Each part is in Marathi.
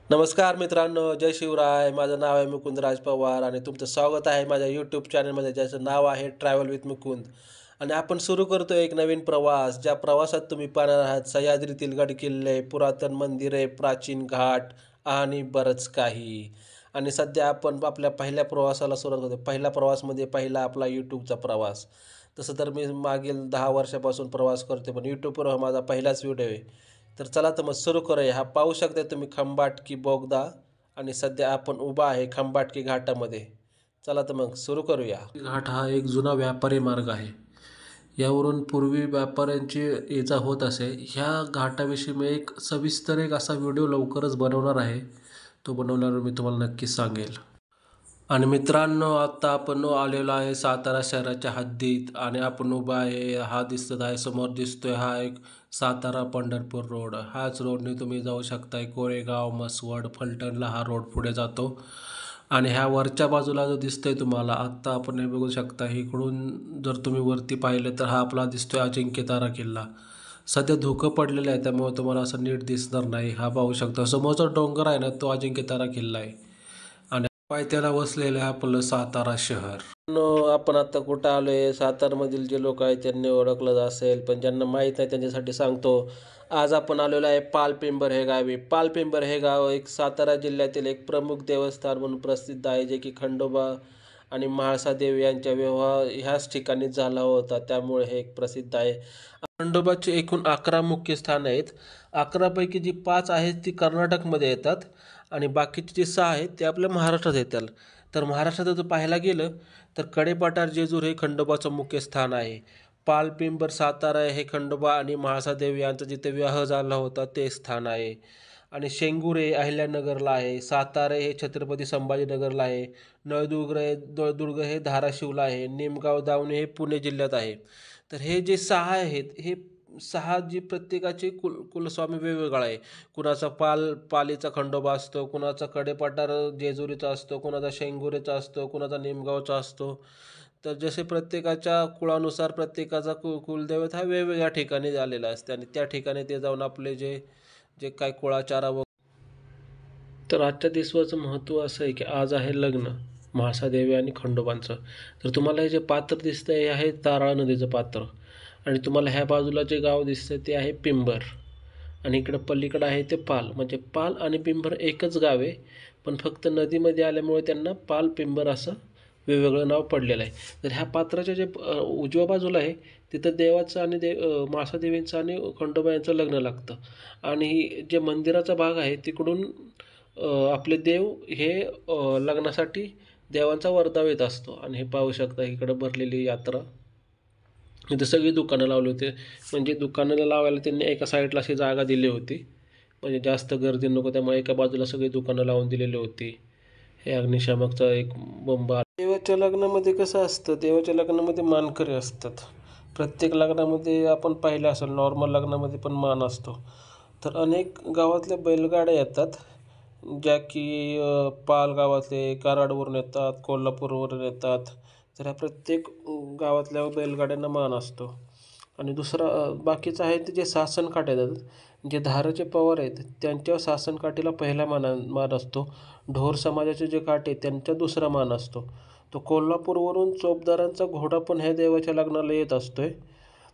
नमस्कार मित्रांनो, जय शिवराय. माझं नाव आहे मुकुंदराज पवार आणि तुमचं स्वागत आहे माझ्या यूट्यूब चॅनलमध्ये, ज्याचं नाव आहे ट्रॅव्हल विथ मुकुंद. आणि आपण सुरू करतो एक नवीन प्रवास, ज्या प्रवासात तुम्ही पाहणार आहात सह्याद्रीतील गडकिल्ले, पुरातन मंदिरे, प्राचीन घाट आणि बरंच काही. आणि सध्या आपण आपल्या पहिल्या प्रवासाला सुरुवात करतो. पहिला प्रवास म्हणजे पहिला आपला यूट्यूबचा प्रवास. तसं तर मी मागील 10 वर्षापासून प्रवास करतो, पण यूट्यूबवर हा माझा पहिलाच व्हिडिओ आहे. तर चला तर मग सुरू करूया. हा पाहू शकता तुम्ही खंबाटकी बोगदा, आणि सध्या आपण उभा आहे खंबाटकी घाटामध्ये. चला तर मग सुरू करूया. घाट हा एक जुना व्यापारी मार्ग आहे. यावरून पूर्वी व्यापाऱ्यांची ये-जा होत असे. ह्या घाटाविषयी मी एक सविस्तर असा व्हिडिओ लवकरच बनवणार आहे. तो बनवल्यावर मी तुम्हाला नक्कीच सांगेल. आणि मित्रांनो, आता आपण आलेलो आहे सातारा शहराच्या हद्दीत, आणि आपण उभा आहे, हा दिसत आहे समोर दिसतोय, हा एक सातारा पंढरपूर रोड. हाच रोडने तुम्ही जाऊ शकताय कोरेगाव, म्हसवड, फलटणला हा रोड पुढे जातो. आणि ह्या वरच्या बाजूला जो दिसतोय तुम्हाला, आत्ता आपण हे बघू शकता, इकडून जर तुम्ही वरती पाहिलं तर हा आपला दिसतोय अजिंक्यतारा किल्ला. सध्या धुकं पडलेलं आहे, त्यामुळे तुम्हाला असं नीट दिसणार नाही. हा पाहू शकता समोरचा डोंगर आहे ना, तो अजिंक्यतारा किल्ला आहे. आणि पायथ्याला वसलेलं आहे आपलं सातारा शहर. आपण आता कुठं आलो आहे, सातारमधील जे लोक आहेत त्यांनी ओळखलं असेल, पण ज्यांना माहीत नाही त्यांच्यासाठी सांगतो. आज आपण आलेलो आहे पालपिंबर हे गावी. पालपिंबर हे गाव एक सातारा जिल्ह्यातील एक प्रमुख देवस्थान म्हणून प्रसिद्ध आहे, जे की खंडोबा आणि म्हाळसादेवी यांच्या विवाह ह्याच ठिकाणी झाला होता, त्यामुळे हे एक प्रसिद्ध आहे. खंडोबाचे एकूण 11 मुख्य स्थान आहेत. 11पैकी जी 5 आहेत ती कर्नाटकमध्ये येतात, आणि बाकीचे जे 6 आहेत ते आपल्या महाराष्ट्रात येतात. तर महाराष्ट्रात जर पाहायला गेलं तर कडेपठार जेजूर हे खंडोबाचं मुख्य स्थान आहे. पालपिंबर सातारा हे खंडोबा आणि म्हाळसादेवी यांचा जिथे विवाह झाला होता ते स्थान आहे. आणि शेंगूर हे अहिल्यानगरला आहे. सातारा हे छत्रपती संभाजीनगरला आहे. नळदुर्ग हे धाराशिवला आहे. निमगाव दावणे हे पुणे जिल्ह्यात आहे. तर हे जे 6 आहेत, हे 6 जी प्रत्येकाचे कुलस्वामी वेगवेगळा आहे. कुणाचा पालीचा खंडोबा असतो, कुणाचा कडेपठार जेजुरीचा असतो, कुणाचा शेंगुरेचा असतो, कुणाचा निमगावचा असतो. तर जसे प्रत्येकाच्या कुळानुसार प्रत्येकाचा कुलदैवत हा वेगवेगळ्या ठिकाणी झालेला असते, आणि त्या ठिकाणी ते जाऊन आपले जे जे काय कुळाचारा तर आजच्या दिवसाचं महत्त्व असं आहे की आज आहे लग्न म्हाळसादेवी आणि खंडोबांचं. तर तुम्हाला हे जे पात्र दिसतंय हे आहे ताराळ नदीचं पात्र, आणि तुम्हाला ह्या बाजूला जे गाव दिसतंय ते आहे पिंबर, आणि इकडं पलीकडं आहे ते पाल. म्हणजे पाल आणि पिंबर एकच गाव आहे, पण फक्त नदीमध्ये आल्यामुळे त्यांना पाल पिंबर असं वेगवेगळं नाव पडलेलं आहे. तर ह्या पात्राच्या जे उजव्या बाजूला आहे तिथं देवाचं आणि म्हाळसादेवींचं आणि खंडोबा यांचं लग्न लागतं. आणि जे मंदिराचा भाग आहे तिकडून आपले देव हे लग्नासाठी देवांचा वरदाव येत असतो. आणि हे पाहू शकता इकडं भरलेली यात्रा. इथं सगळी दुकानं लावली होती, म्हणजे दुकानाला लावायला त्यांनी एका साईडला अशी जागा दिली होती, म्हणजे जास्त गर्दी नको, त्यामुळे एका बाजूला सगळी दुकानं लावून दिलेली होती. हे अग्निशामकचा एक बंब. देवाच्या लग्नामध्ये कसं असतं, देवाच्या लग्नामध्ये मानकरी असतात. प्रत्येक लग्नामध्ये आपण पाहिलं असेल, नॉर्मल लग्नामध्ये पण मान असतो. तर अनेक गावातल्या बैलगाड्या येतात, ज्या की पाल गावातले, कराडवरून येतात, कोल्हापूरवरून येतात. तर ह्या प्रत्येक गावातल्या बैलगाड्यांना मान असतो. आणि दुसरा बाकीचं आहे ते जे सासनकाठ येतात, जे धाराचे पवार आहेत त्यांच्या सासनकाठीला पहिला मान असतो. ढोर समाजाचे जे काठ आहेत त्यांचा दुसरा मान असतो. तो कोल्हापूरवरून चोपदारांचा घोडा पण ह्या देवाच्या लग्नाला येत असतोय.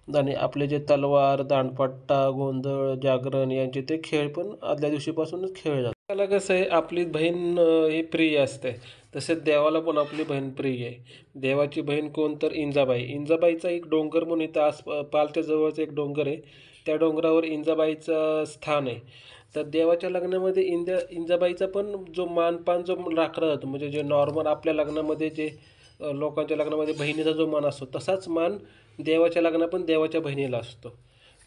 आणि आपले जे तलवार, दांडपट्टा, गोंधळ, जागरण यांचे ते खेळ पण आदल्या दिवशीपासूनच खेळले जातात. त्याला कसं आहे, आपली बहीण ही प्रिय असते, तसेच देवाला पण आपली बहीण प्रिय आहे. देवाची बहीण कोण, तर इंजाबाई. इंजाबाईचा एक डोंगर म्हणून इथं पालच्या जवळचं एक डोंगर आहे, त्या डोंगरावर इंजाबाईचं स्थान आहे. तर देवाच्या लग्नामध्ये इंजाबाईचा पण जो मानपान जो राखला जातो, म्हणजे जे नॉर्मल आपल्या लग्नामध्ये जे लोकांच्या लग्नामध्ये बहिणीचा जो मान असतो, तसाच मान देवाच्या लग्नात पण देवाच्या बहिणीला असतो.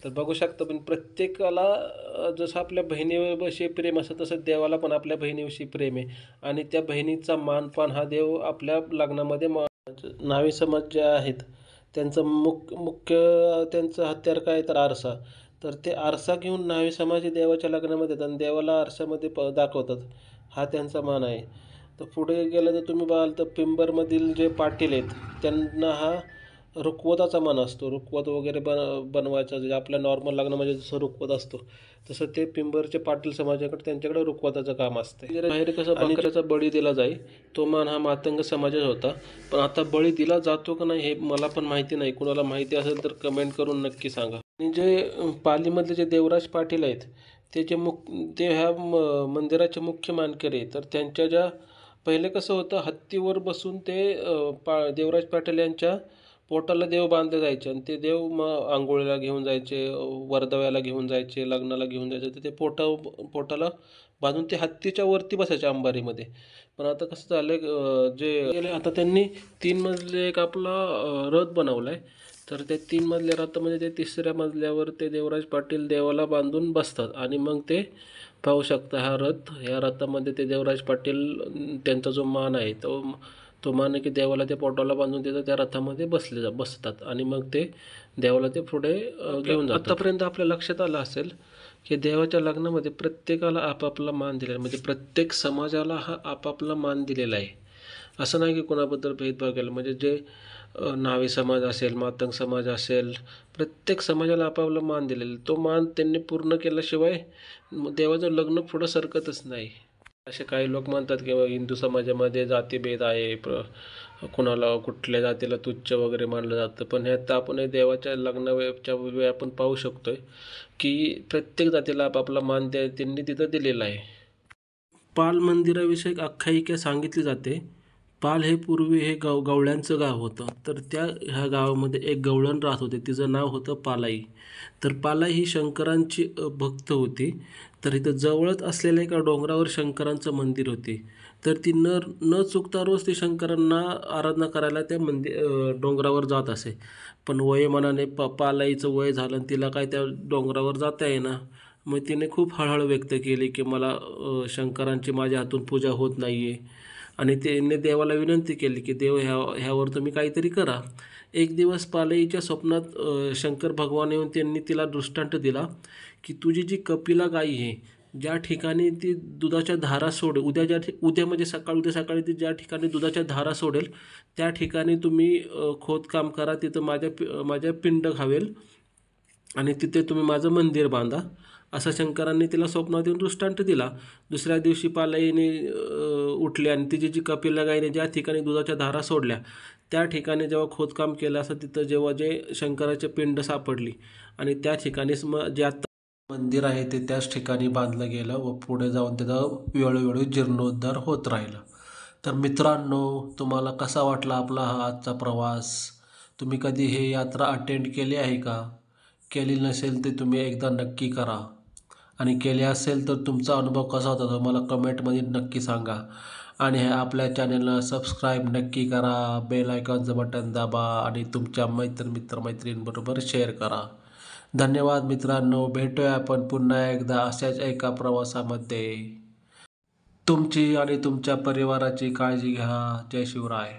तर बघू शकता, पण प्रत्येकाला जसं आपल्या बहिणीविषयी प्रेम असतं तसं देवाला पण आपल्या बहिणीविषयी प्रेम आहे. आणि त्या बहिणीचा मानपान हा देव आपल्या लग्नामध्ये न्हावी समाज जे आहेत त्यांचं मुख्य त्यांचं हत्यार काय, तर आरसा. तर ते आरसा घेऊन न्हावी समाज हे देवाच्या लग्नामध्ये येतात आणि देवाला आरशामध्ये दाखवतात. हा त्यांचा मान आहे. तर पुढे गेलं तर तुम्ही बघाल तर पिंबरमधील जे पाटील आहेत त्यांना हा रुखवताचा मान असतो. रुखवत वगैरे बनवायचा जे आपल्या नॉर्मल लग्नामध्ये जसं रुखवत असतो, तसं ते पिंपरचे पाटील समाजाकडे त्यांच्याकडे रुखवताचं काम असते. बाहेर कसं बकऱ्याचा बळी दिला जाई, तो मान हा मातंग समाजाचा होता. पण आता बळी दिला जातो का नाही हे मला पण माहिती नाही. कुणाला माहिती असेल तर कमेंट करून नक्की सांगा. आणि जे पालीमधले जे देवराज पाटील आहेत, ते जे ते ह्या मंदिराचे मुख्य मानकरी आहेत. तर त्यांच्या ज्या पहिले कसं होतं, हत्तीवर बसून ते देवराज पाटील यांच्या पोटाला देव बांधले जायचे आणि ते देव मग आंघोळीला घेऊन जायचे, वर्दव्याला घेऊन जायचे, लग्नाला घेऊन जायचे. तर ते पोटाला बांधून ते हत्तीच्या वरती बसायचे अंबारीमध्ये. पण आता कसं झालं, जे आता त्यांनी 3 मजले एक आपला रथ बनवला आहे. तर त्या 3 मजल्या रथामध्ये ते 3ऱ्या मजल्यावर ते देवराज पाटील देवाला बांधून बसतात आणि मग ते पाहू शकता हा रथ. या रथामध्ये ते देवराज पाटील त्यांचा जो मान आहे तो मान आहे की देवाला ते पोटाला बांधून देतात, त्या रथामध्ये बसतात आणि मग ते देवाला ते पुढे घेऊन जातात. आतापर्यंत आपल्या लक्षात आलं असेल की देवाच्या लग्नामध्ये प्रत्येकाला आपापला मान दिलेला आहे. म्हणजे प्रत्येक समाजाला हा आपापला मान दिलेला आहे. असं नाही की कोणाबद्दल भेदभाव केला. म्हणजे जे न्हावी समाज असेल, मातंग समाज असेल, प्रत्येक समाजाला आपापला मान दिलेला आहे. तो मान त्यांनी पूर्ण केल्याशिवाय देवाचं लग्न पुढं सरकतच नाही. असे काही लोक म्हणतात की हिंदू समाजामध्ये जातीभेद आहे, कुणाला कुठल्या जातीला तुच्छ वगैरे मानलं जातं. पण ह्यात आपण देवाच्या लग्नाच्या वेळी आपण पाहू शकतोय की प्रत्येक जातीला आपापला मान त्यांनी तिथं दिलेला आहे. पाल मंदिराविषयी एक आख्यायिका सांगितली जाते. पाल हे पूर्वी हे गवळ्यांचं गाव होतं. तर ह्या गावामध्ये एक गवळण राहत होते. तिचं नाव होतं पालाई. तर पालाई ही शंकरांची भक्त होती. तर इथं जवळच असलेल्या एका डोंगरावर शंकरांचं मंदिर होते. तर ती न चुकता रोज ती शंकरांना आराधना करायला त्या डोंगरावर जात असे. पण वयोमानाने पालाईचं वय झालं आणि तिला काय त्या डोंगरावर जाता येईना. मग तिने खूप हळहळ व्यक्त केली की मला शंकरांची माझ्या हातून पूजा होत नाही आहे. आणि त्यांनी देवाला विनंती केली की देव ह्यावर तुम्ही काहीतरी करा. एक दिवस पालईच्या स्वप्नात शंकर भगवान येऊन त्यांनी तिला दृष्टांत दिला की तुझी जी कपिला गाई आहे, ज्या ठिकाणी ती दुधाच्या धारा सोडेल, उद्या म्हणजे उद्या सकाळी ती ज्या ठिकाणी दुधाच्या धारा सोडेल त्या ठिकाणी तुम्ही खोदकाम करा. तिथं माझ्या पिंड घावेल आणि तिथे तुम्ही माझं मंदिर बांधा. असा शंकरांनी तिला स्वप्नात येऊन दृष्टांत दिला. दुसऱ्या दिवशी पालाईने उठली आणि तिची जी कपिला गाईने ज्या ठिकाणी दुधाच्या धारा सोडल्या त्या ठिकाणी जेव्हा खोदकाम केलं असं तिथं जेव्हा जे शंकराचे पिंड सापडली आणि त्या ठिकाणीच मग जे आता मंदिर आहे ते त्याच ठिकाणी बांधलं गेलं व पुढे जाऊन त्याचा वेळोवेळी जीर्णोद्धार होत राहिला. तर मित्रांनो, तुम्हाला कसा वाटला आपला हा आजचा प्रवास? तुम्ही कधी हे यात्रा अटेंड केली आहे का? केली नसेल तर तुम्ही एकदा नक्की करा आणि केले असेल तर तुमचा अनुभव कसा होता तो मला कमेंटमध्ये नक्की सांगा. आणि हे आपल्या चॅनलला सबस्क्राईब नक्की करा, बेल आयकॉनचं बटन दाबा आणि तुमच्या मित्रमैत्रिणींबरोबर शेअर करा. धन्यवाद मित्रांनो. भेटूया आपण पुन्हा एकदा अशाच एका प्रवासामध्ये. तुमची आणि तुमच्या परिवाराची काळजी घ्या. जय शिवराय.